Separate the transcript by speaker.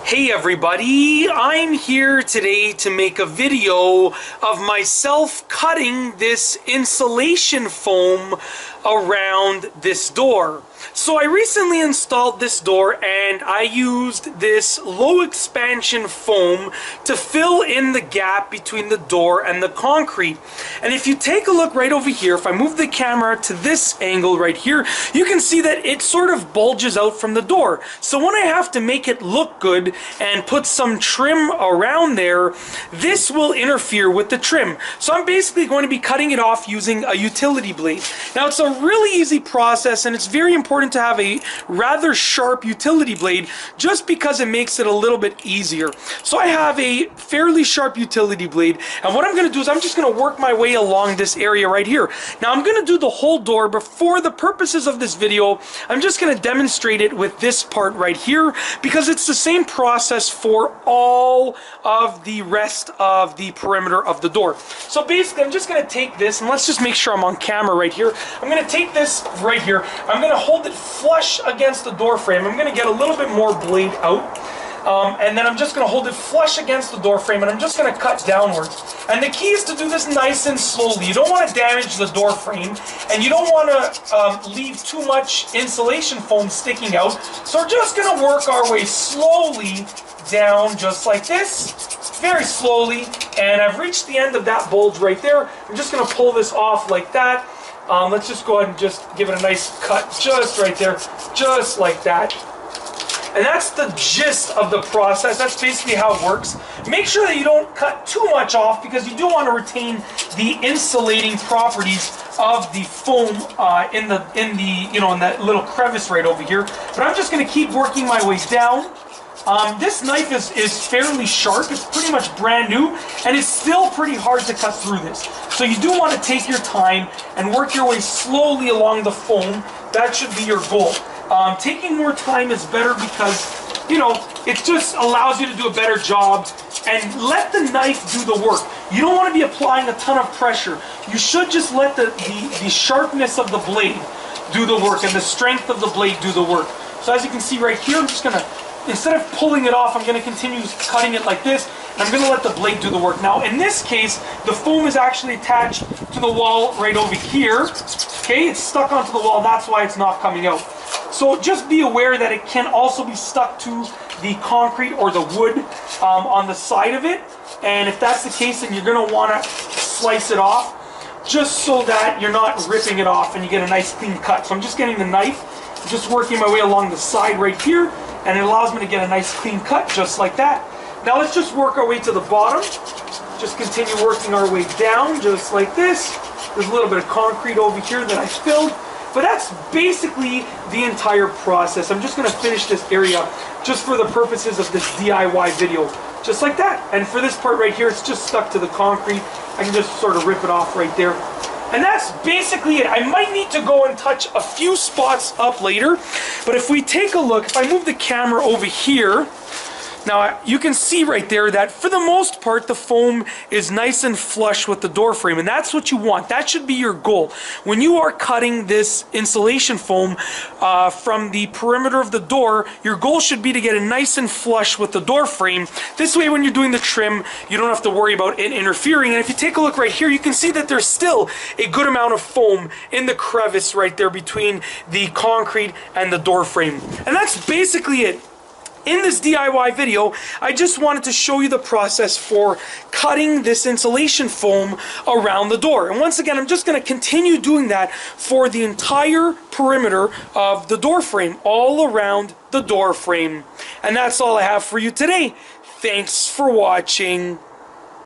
Speaker 1: Hey everybody, I'm here today to make a video of myself cutting this insulation foam around this door. So I recently installed this door and I used this low expansion foam to fill in the gap between the door and the concrete. And if you take a look right over here, if I move the camera to this angle right here, you can see that it sort of bulges out from the door. So when I have to make it look good and put some trim around there, this will interfere with the trim. So I'm basically going to be cutting it off using a utility blade. Now it's a really easy process and it's very important to have a rather sharp utility blade just because it makes it a little bit easier. So I have a fairly sharp utility blade, and what I'm going to do is I'm just going to work my way along this area right here. Now I'm going to do the whole door, but for the purposes of this video I'm just going to demonstrate it with this part right here because it's the same process for all of the rest of the perimeter of the door. So basically I'm just going to take this, and let's just make sure I'm on camera right here. I'm going to take this right here, I'm going to hold it flush against the door frame. I'm going to get a little bit more blade out, and then I'm just going to hold it flush against the door frame, and I'm just going to cut downwards. And the key is to do this nice and slowly. You don't want to damage the door frame, and you don't want to leave too much insulation foam sticking out. So we're just going to work our way slowly down just like this, very slowly, and I've reached the end of that bulge right there. I'm just going to pull this off like that. Let's just go ahead and just give it a nice cut just right there, just like that. And that's the gist of the process. That's basically how it works. Make sure that you don't cut too much off because you do want to retain the insulating properties of the foam in that little crevice right over here. But I'm just going to keep working my way down. This knife is fairly sharp. It's pretty much brand new, and it's still pretty hard to cut through this. So you do want to take your time and work your way slowly along the foam. That should be your goal. Taking more time is better because, it just allows you to do a better job, and let the knife do the work. You don't want to be applying a ton of pressure. You should just let the sharpness of the blade do the work and the strength of the blade do the work. So as you can see right here, I'm just going to, instead of pulling it off, I'm going to continue cutting it like this, and I'm going to let the blade do the work. Now, in this case, the foam is actually attached to the wall right over here. Okay, it's stuck onto the wall, that's why it's not coming out. So just be aware that it can also be stuck to the concrete or the wood on the side of it. And if that's the case, then you're going to want to slice it off just so that you're not ripping it off and you get a nice clean cut. So I'm just getting the knife, just working my way along the side right here, and it allows me to get a nice clean cut just like that. Now let's just work our way to the bottom. Just continue working our way down just like this. There's a little bit of concrete over here that I filled, but that's basically the entire process. I'm just going to finish this area just for the purposes of this DIY video, just like that. And for this part right here, it's just stuck to the concrete. I can just sort of rip it off right there. And that's basically it. I might need to go and touch a few spots up later, but if we take a look, if I move the camera over here, now you can see right there that for the most part the foam is nice and flush with the door frame, and that's what you want. That should be your goal. When you are cutting this insulation foam from the perimeter of the door, your goal should be to get it nice and flush with the door frame. This way when you're doing the trim, you don't have to worry about it interfering. And if you take a look right here, you can see that there's still a good amount of foam in the crevice right there between the concrete and the door frame. And that's basically it. In this DIY video, I just wanted to show you the process for cutting this insulation foam around the door. And once again, I'm just going to continue doing that for the entire perimeter of the door frame, all around the door frame. And that's all I have for you today. Thanks for watching.